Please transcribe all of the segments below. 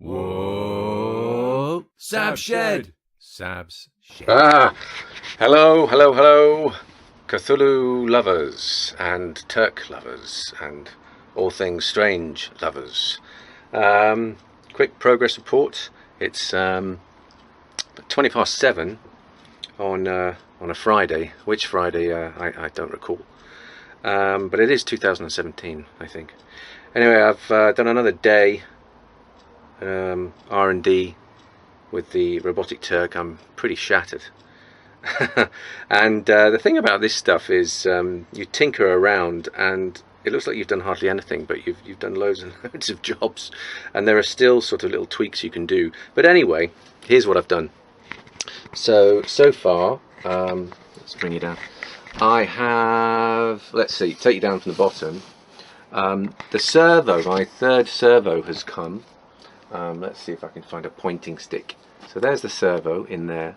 Whoa! Sab Shed! Sab's Shed. Hello, hello, hello, Cthulhu lovers and Turk lovers and all things strange lovers. Quick progress report. It's 7:20 on a Friday. Which Friday? I don't recall. But it is 2017, I think. Anyway, I've done another day R&D with the robotic Turk. I'm pretty shattered. And the thing about this stuff is you tinker around and it looks like you've done hardly anything, but you've done loads and loads of jobs, and there are still sort of little tweaks you can do. But anyway, here's what I've done. So far, let's bring you down. I have, let's see, take you down from the bottom. The servo, my third servo has come. Let's see if I can find a pointing stick. So there's the servo in there.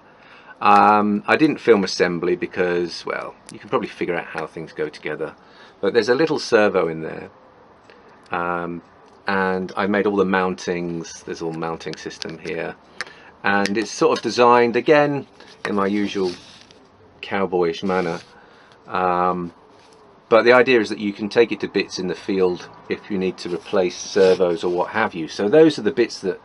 I didn't film assembly because, well, you can probably figure out how things go together. But there's a little servo in there. And I made all the mountings. There's all mounting system here. And it's sort of designed, again, in my usual cowboyish manner. But the idea is that you can take it to bits in the field if you need to replace servos or what have you. So those are the bits that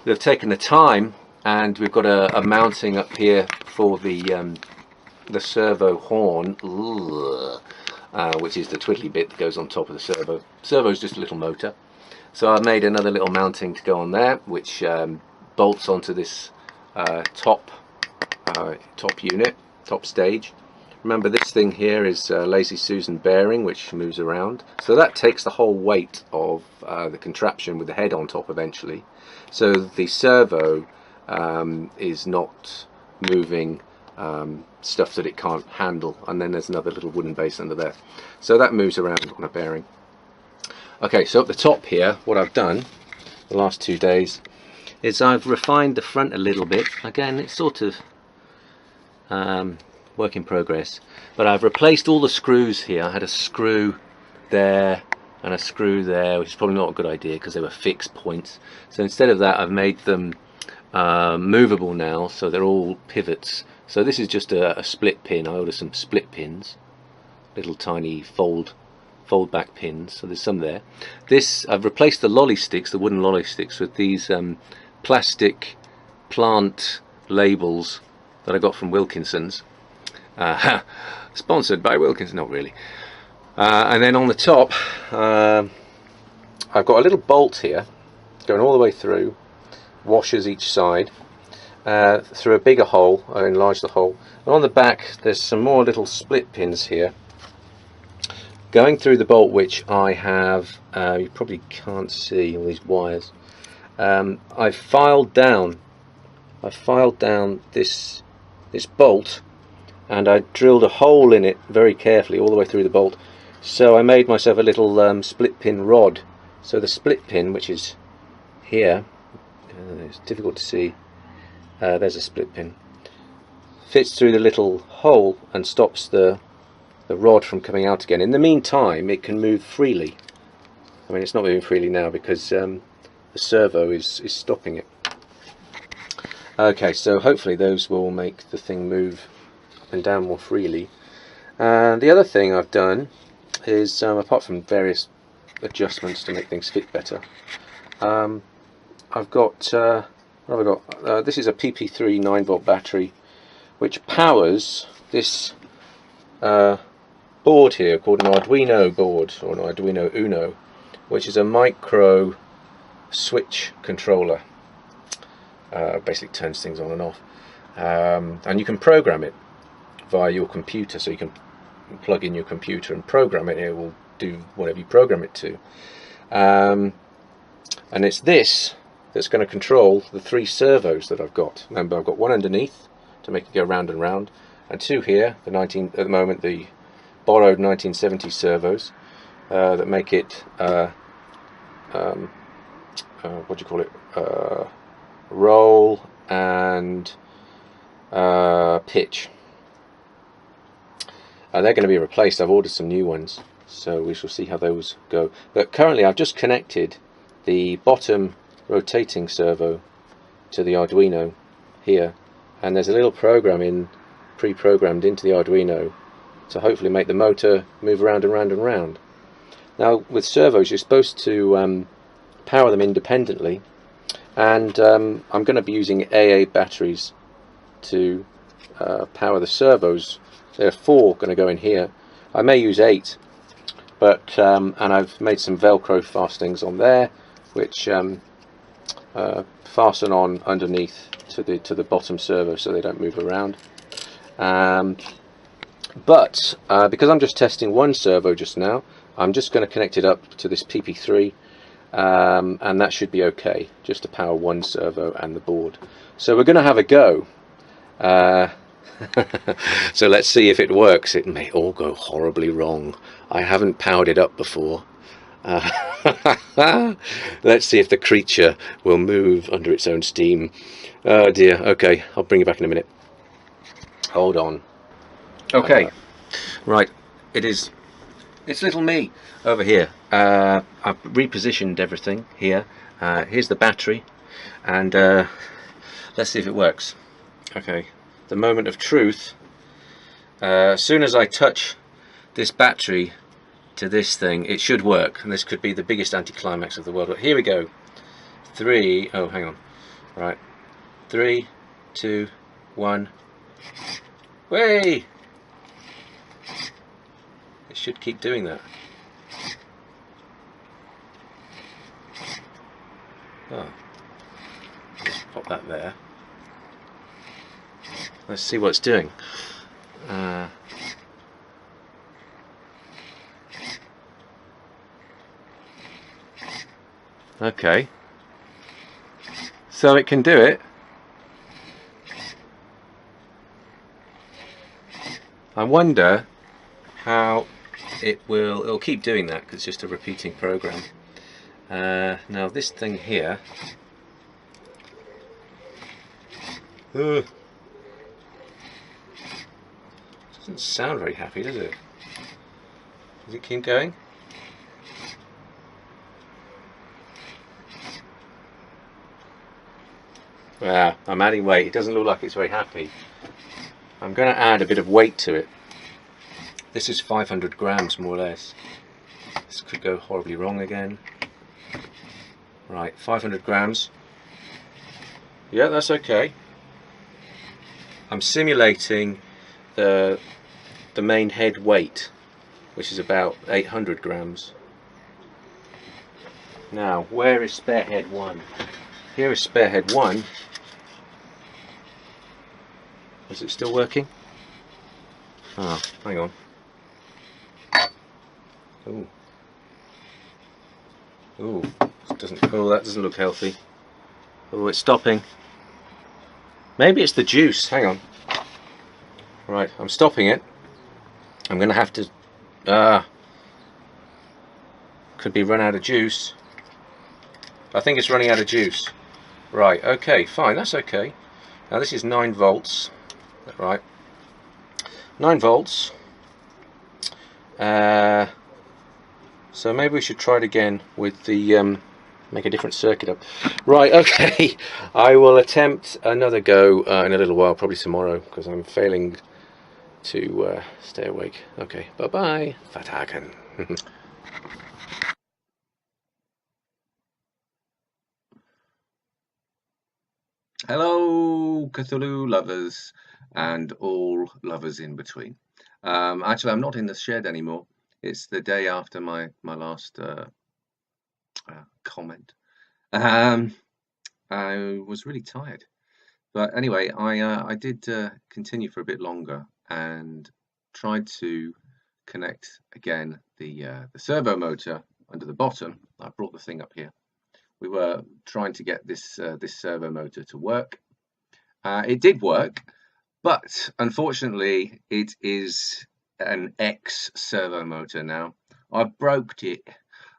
have taken the time, and we've got a mounting up here for the servo horn, which is the twiddly bit that goes on top of the servo. Servo is just a little motor. So I've made another little mounting to go on there, which bolts onto this top unit, top stage. Remember, this thing here is Lazy Susan bearing, which moves around. So that takes the whole weight of the contraption with the head on top eventually. So the servo is not moving stuff that it can't handle. And then there's another little wooden base under there. So that moves around on a bearing. Okay, so at the top here, what I've done the last 2 days is I've refined the front a little bit. Again, it's sort of work in progress, but I've replaced all the screws here. I had a screw there and a screw there, which is probably not a good idea because they were fixed points. So instead of that, I've made them movable now, so they're all pivots. So this is just a split pin. I ordered some split pins, little tiny fold back pins, so there's some there. This, I've replaced the lolly sticks, the wooden lolly sticks, with these plastic plant labels that I got from Wilkinson's. Sponsored by Wilkins, not really. And then on the top, I've got a little bolt here going all the way through, washers each side, through a bigger hole. I enlarged the hole. And on the back, there's some more little split pins here going through the bolt, which I have. You probably can't see all these wires. I've filed down this bolt, and I drilled a hole in it very carefully all the way through the bolt. So I made myself a little split pin rod. So the split pin, which is here, it's difficult to see, there's a split pin, fits through the little hole and stops the rod from coming out again. In the meantime, it can move freely. I mean, it's not moving freely now because the servo is stopping it. Okay, so hopefully those will make the thing move up and down more freely. And the other thing I've done is, apart from various adjustments to make things fit better, I've got, what have I got? This is a PP3 9-volt battery which powers this board here called an Arduino board, or an Arduino Uno, which is a micro switch controller. Basically turns things on and off, and you can program it via your computer. So you can plug in your computer and program it. It will do whatever you program it to, and it's this that's going to control the 3 servos that I've got. Remember, I've got one underneath to make it go round and round, and 2 here, at the moment the borrowed 1970 servos that make it what do you call it, roll and pitch. They're going to be replaced. I've ordered some new ones, so we shall see how those go. But currently I've just connected the bottom rotating servo to the Arduino here, and there's a little program pre-programmed into the Arduino to hopefully make the motor move around and round and round. Now with servos you're supposed to power them independently, and I'm going to be using AA batteries to power the servos. There are 4 going to go in here. I may use 8, but and I've made some Velcro fastenings on there, which fasten on underneath to the bottom servo so they don't move around. But because I'm just testing one servo just now, I'm just going to connect it up to this PP3, and that should be okay, just to power one servo and the board. So we're going to have a go. So let's see if it works. It may all go horribly wrong. I haven't powered it up before. Let's see if the creature will move under its own steam. Oh dear. Okay, I'll bring you back in a minute. Hold on. Okay, right, it's little me over here. I've repositioned everything here. Here's the battery, and let's see if it works. Okay, the moment of truth. As soon as I touch this battery to this thing, it should work, and this could be the biggest anticlimax of the world. But here we go. 3, oh hang on, right, 3, 2, 1, way! It should keep doing that. Oh, just pop that there. Let's see what it's doing. Okay, so it can do it. I wonder how it'll keep doing that, because it's just a repeating program. Now this thing here, doesn't sound very happy, does it? Does it keep going? Yeah, I'm adding weight. It doesn't look like it's very happy. I'm going to add a bit of weight to it. This is 500 grams more or less. This could go horribly wrong again. Right, 500 grams. Yeah, that's okay. I'm simulating the main head weight, which is about 800 grams. Now, where is spare head 1? Here is spare head 1. Is it still working? Oh, hang on. Ooh. Ooh, that doesn't look healthy. Oh, it's stopping. Maybe it's the juice. Hang on. Right, I'm stopping it. I'm going to have to... could be run out of juice. I think it's running out of juice. Right, okay, fine, that's okay. Now this is 9 volts. Right, 9 volts. So maybe we should try it again with the make a different circuit up. Right, okay. I will attempt another go in a little while, probably tomorrow, because I'm failing to stay awake. Okay, bye bye. Vertagen. Hello, Cthulhu lovers and all lovers in between. Actually, I'm not in the shed anymore. It's the day after my last comment. I was really tired, but anyway, I did continue for a bit longer and tried to connect again the servo motor under the bottom. I brought the thing up here. We were trying to get this servo motor to work. It did work, but unfortunately it is an X servo motor now. I broke it.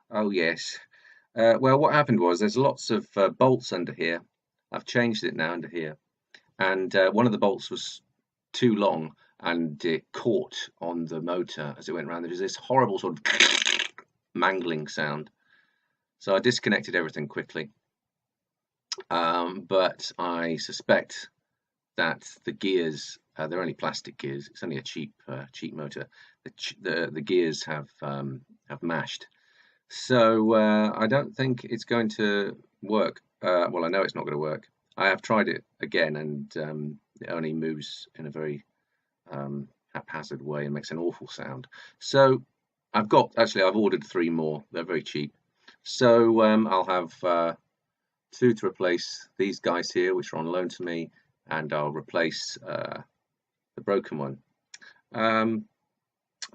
Oh yes. Well, what happened was there's lots of bolts under here. I've changed it now under here, and one of the bolts was too long and it caught on the motor as it went around. There's this horrible sort of mangling sound. So I disconnected everything quickly, but I suspect that the gears, they're only plastic gears. It's only a cheap motor. The gears have mashed, so I don't think it's going to work. Well, I know it's not going to work. I have tried it again, and it only moves in a very haphazard way and makes an awful sound. So I've ordered 3 more. They're very cheap. So I'll have 2 to replace these guys here, which are on loan to me, and I'll replace the broken one.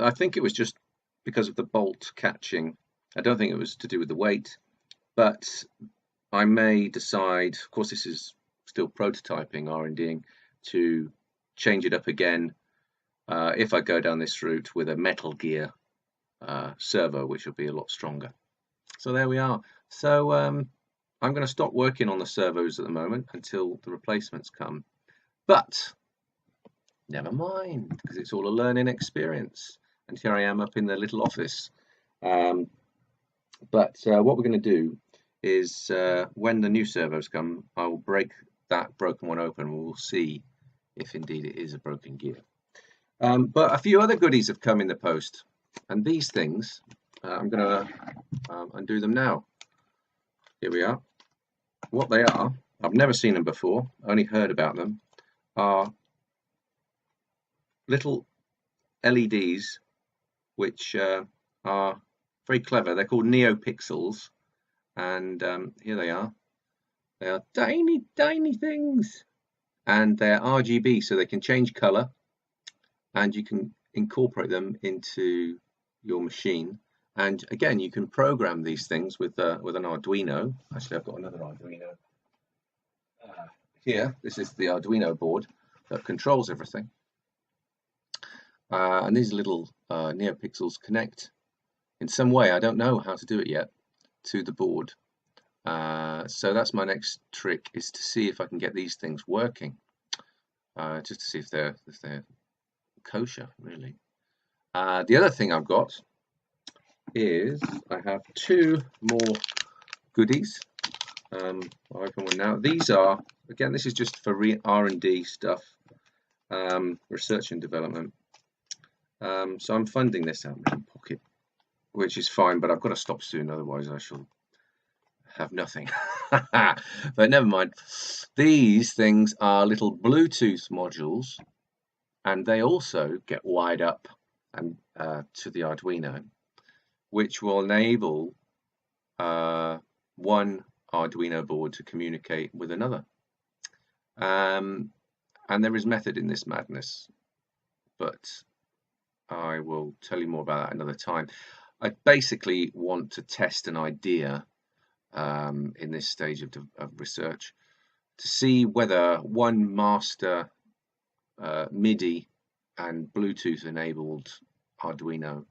I think it was just because of the bolt catching. I don't think it was to do with the weight, but I may decide, of course this is still prototyping, R&Ding, to change it up again if I go down this route with a metal gear servo, which will be a lot stronger. So there we are. So I'm going to stop working on the servos at the moment until the replacements come. But never mind, because it's all a learning experience. And here I am up in the little office. But what we're going to do is when the new servos come, I will break that broken one open and we'll see if indeed it is a broken gear. But a few other goodies have come in the post. And these things, I'm going to undo them now. Here we are. What they are, I've never seen them before, only heard about them, are little LEDs which are very clever. They're called NeoPixels, and here they are. They are tiny, tiny things, and they're RGB, so they can change color, and you can incorporate them into your machine. And again, you can program these things with an Arduino. Actually, I've got another Arduino here. This is the Arduino board that controls everything. And these little NeoPixels connect in some way, I don't know how to do it yet, to the board. So that's my next trick, is to see if I can get these things working, just to see if they're kosher, really. The other thing I've got is I have 2 more goodies. I'll open one now. These are, again, this is just for R&D stuff, research and development. So I'm funding this out of my pocket, which is fine, but I've got to stop soon, otherwise I shall have nothing. But never mind. These things are little Bluetooth modules, and they also get wired up and to the Arduino, which will enable one Arduino board to communicate with another. And there is method in this madness, but I will tell you more about that another time. I basically want to test an idea in this stage of research to see whether one master MIDI and Bluetooth enabled Arduino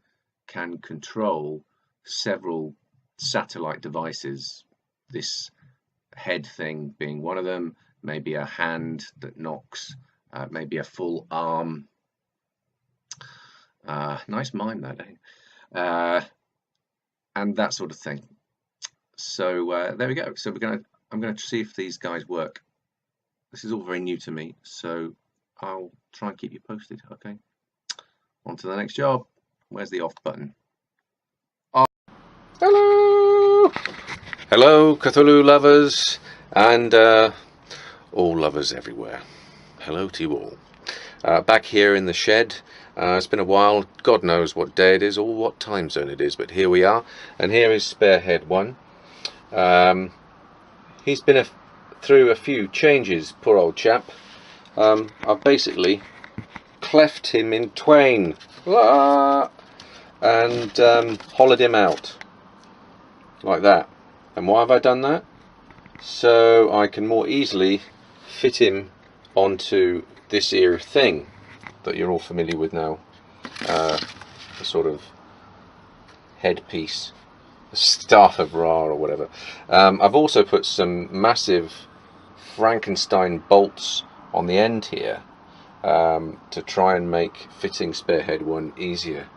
can control several satellite devices, this head thing being one of them, maybe a hand that knocks, maybe a full arm. Nice mime that, eh? And that sort of thing. So there we go. So I'm gonna see if these guys work. This is all very new to me, so I'll try and keep you posted. Okay. On to the next job. Where's the off button? Hello! Hello, Cthulhu lovers, and all lovers everywhere. Hello to you all. Back here in the shed. It's been a while. God knows what day it is or what time zone it is, but here we are. And here is Sparehead 1. He's been through a few changes, poor old chap. I've basically cleft him in twain. And hollowed him out like that. And why have I done that? So I can more easily fit him onto this here thing that you're all familiar with now, the sort of headpiece, the Staff of Ra or whatever. I've also put some massive Frankenstein bolts on the end here to try and make fitting Sparehead 1 easier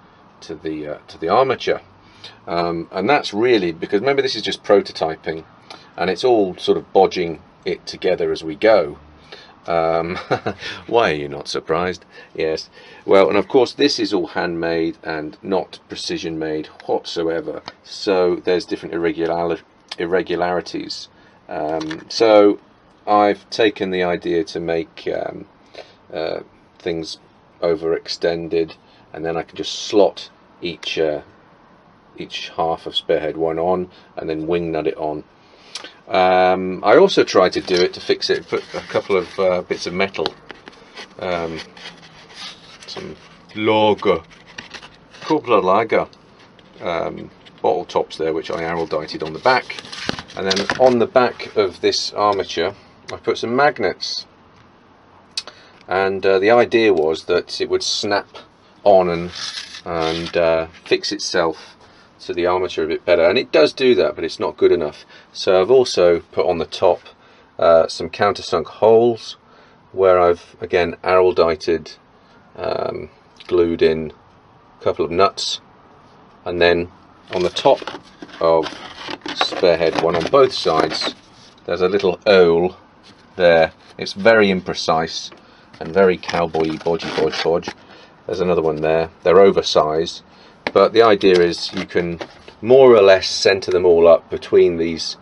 to the armature, and that's really because, remember, this is just prototyping, and it's all sort of bodging it together as we go. Why are you not surprised? Yes. Well, and of course this is all handmade and not precision made whatsoever, so there's different irregularities. So I've taken the idea to make things overextended, and then I can just slot each half of Spearhead 1 on and then wing nut it on. I also tried to do it to fix it, put a couple of bits of metal, some Cobbler Lager bottle tops there, which I araldited on the back, and then on the back of this armature I put some magnets, and the idea was that it would snap on and fix itself to the armature a bit better, and it does do that, but it's not good enough. So I've also put on the top some countersunk holes where I've again araldited, glued in a couple of nuts, and then on the top of Spearhead 1 on both sides there's a little hole there. It's very imprecise and very cowboy-y, bodge. There's another one there. They're oversized, but the idea is you can more or less center them all up between these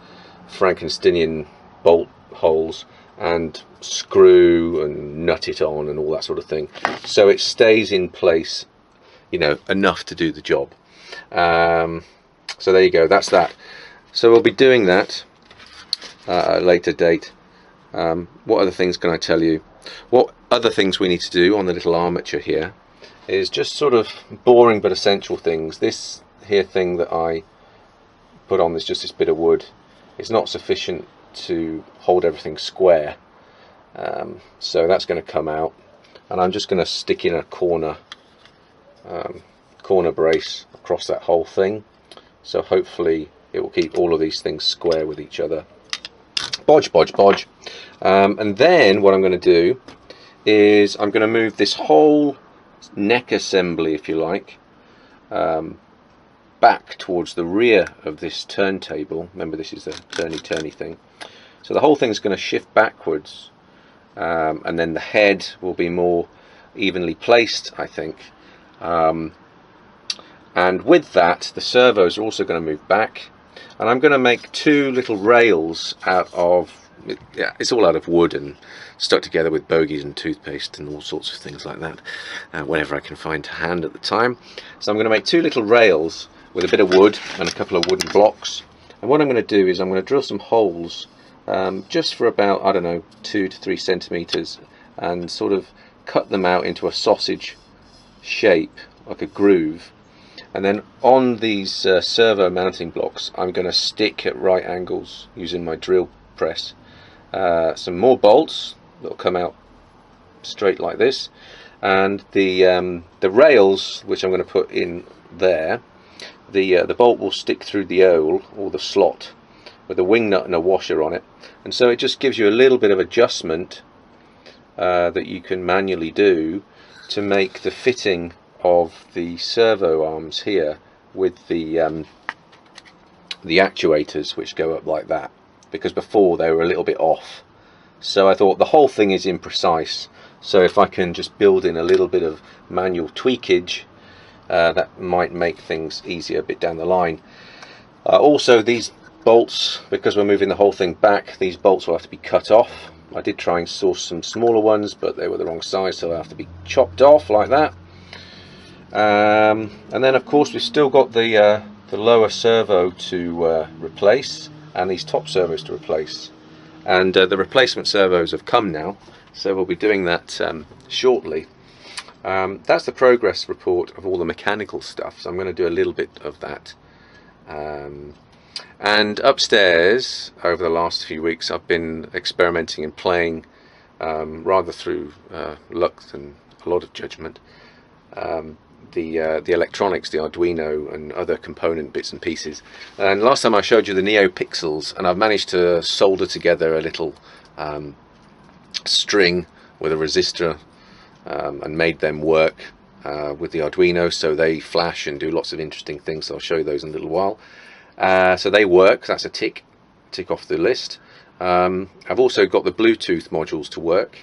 Frankensteinian bolt holes and screw and nut it on and all that sort of thing, so it stays in place, you know, enough to do the job. So there you go, that's that. So we'll be doing that at a later date. What other things can I tell you? What other things we need to do on the little armature here is just sort of boring but essential things. This here thing that I put on, just this bit of wood, is not sufficient to hold everything square, so that's going to come out, and I'm just going to stick in a corner brace across that whole thing, so hopefully it will keep all of these things square with each other. Bodge. And then what I'm going to do is I'm going to move this whole neck assembly, if you like, back towards the rear of this turntable. Remember, this is the turny thing, so the whole thing's going to shift backwards, and then the head will be more evenly placed, I think, and with that the servos are also going to move back, and I'm going to make two little rails out of, yeah, it's all out of wood and stuck together with bogies and toothpaste and all sorts of things like that, whenever I can find to hand at the time. So I'm going to make two little rails with a bit of wood and a couple of wooden blocks, and what I'm going to do is I'm going to drill some holes, just for about, I don't know, 2 to 3 centimeters, and sort of cut them out into a sausage shape, like a groove, and then on these servo mounting blocks I'm going to stick at right angles using my drill press some more bolts that will come out straight like this, and the rails which I'm going to put in there, the bolt will stick through the hole or the slot with a wing nut and a washer on it, and so it just gives you a little bit of adjustment that you can manually do to make the fitting of the servo arms here with the actuators, which go up like that, because before they were a little bit off. So I thought the whole thing is imprecise, so if I can just build in a little bit of manual tweakage, that might make things easier a bit down the line. Also, these bolts, because we're moving the whole thing back, these bolts will have to be cut off. I did try and source some smaller ones, but they were the wrong size, so they have to be chopped off like that. And then of course we've still got the lower servo to replace, and these top servos to replace, and the replacement servos have come now, so we'll be doing that shortly. That's the progress report of all the mechanical stuff, so I'm going to do a little bit of that. And upstairs, over the last few weeks, I've been experimenting and playing, rather through luck than a lot of judgment, the electronics, the Arduino and other component bits and pieces. And last time I showed you the NeoPixels, and I've managed to solder together a little string with a resistor, and made them work with the Arduino, so they flash and do lots of interesting things. So I'll show you those in a little while. So they work, that's a tick. tick off the list. I've also got the Bluetooth modules to work,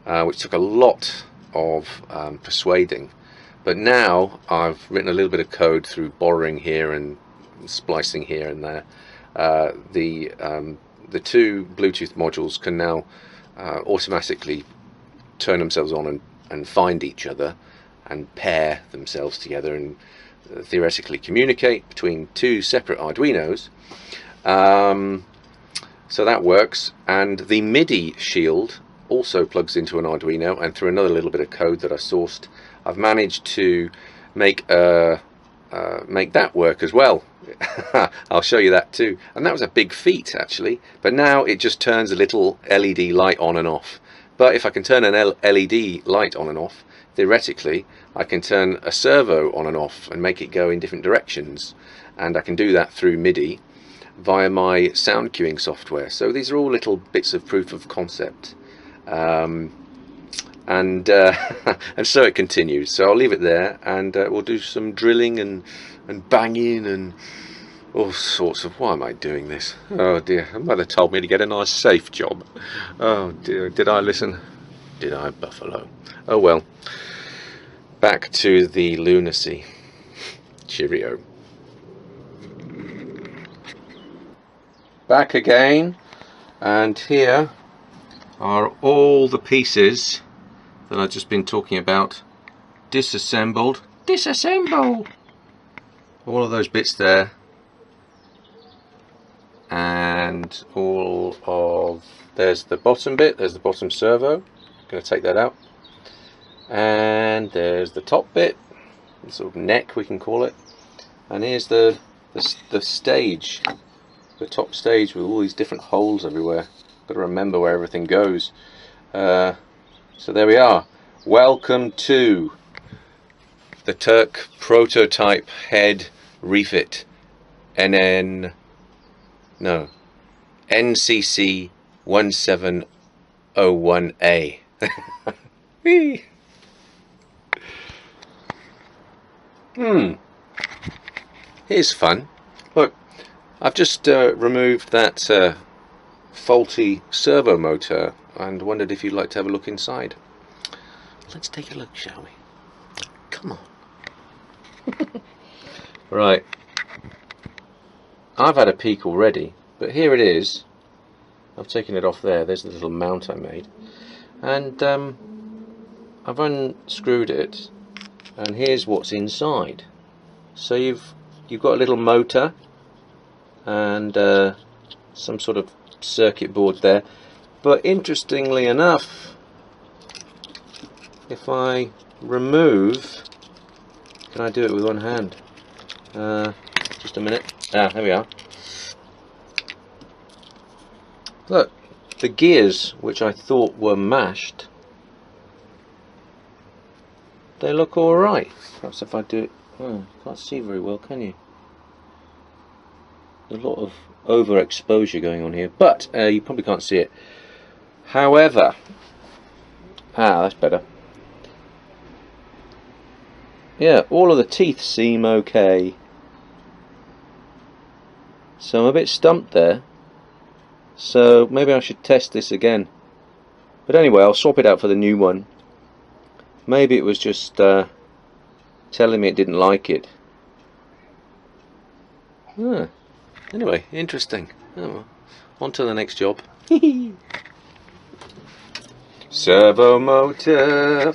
which took a lot of persuading, but now I've written a little bit of code through borrowing here and splicing here and there. The two Bluetooth modules can now automatically turn themselves on and find each other and pair themselves together and theoretically communicate between two separate Arduinos. So that works, and the MIDI shield also plugs into an Arduino, and through another little bit of code that I sourced, I've managed to make that work as well. I'll show you that too. And that was a big feat actually, but now it just turns a little LED light on and off. But if I can turn an LED light on and off, theoretically I can turn a servo on and off and make it go in different directions, and I can do that through MIDI via my sound cueing software. So these are all little bits of proof of concept, and so it continues. So I'll leave it there, and we'll do some drilling and banging and all sorts of... Why am I doing this? Oh dear, my mother told me to get a nice safe job. Oh dear, did I listen? Did I, Buffalo? Oh well, back to the lunacy. Cheerio. Back again, and here are all the pieces that I've just been talking about disassembled. All of those bits there, and all of... there's the bottom bit, there's the bottom servo, going to take that out, and there's the top bit, the sort of neck we can call it, and here's the stage, the top stage with all these different holes everywhere. Got to remember where everything goes. So there we are. Welcome to the TURK prototype head refit NCC 1701A. Here's fun. Look, I've just removed that faulty servo motor and wondered if you'd like to have a look inside. Let's take a look, shall we? Come on. Right, I've had a peek already, but here it is. I've taken it off there. There's the little mount I made, and I've unscrewed it, and here's what's inside. So you've got a little motor and some sort of circuit board there, but interestingly enough, if I remove... Can I do it with one hand? Just a minute. There we are. Look, the gears, which I thought were mashed, they look alright. Perhaps if I do it... Oh, can't see very well, can you? There's a lot of overexposure going on here, but you probably can't see it. However... that's better. Yeah, all of the teeth seem okay. So I'm a bit stumped there. So maybe I should test this again. But anyway, I'll swap it out for the new one. Maybe it was just telling me it didn't like it. Anyway, interesting. Oh, well. On to the next job. Servo motor.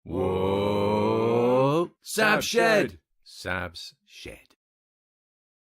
Whoa! Sab's Shed. Sab's Shed.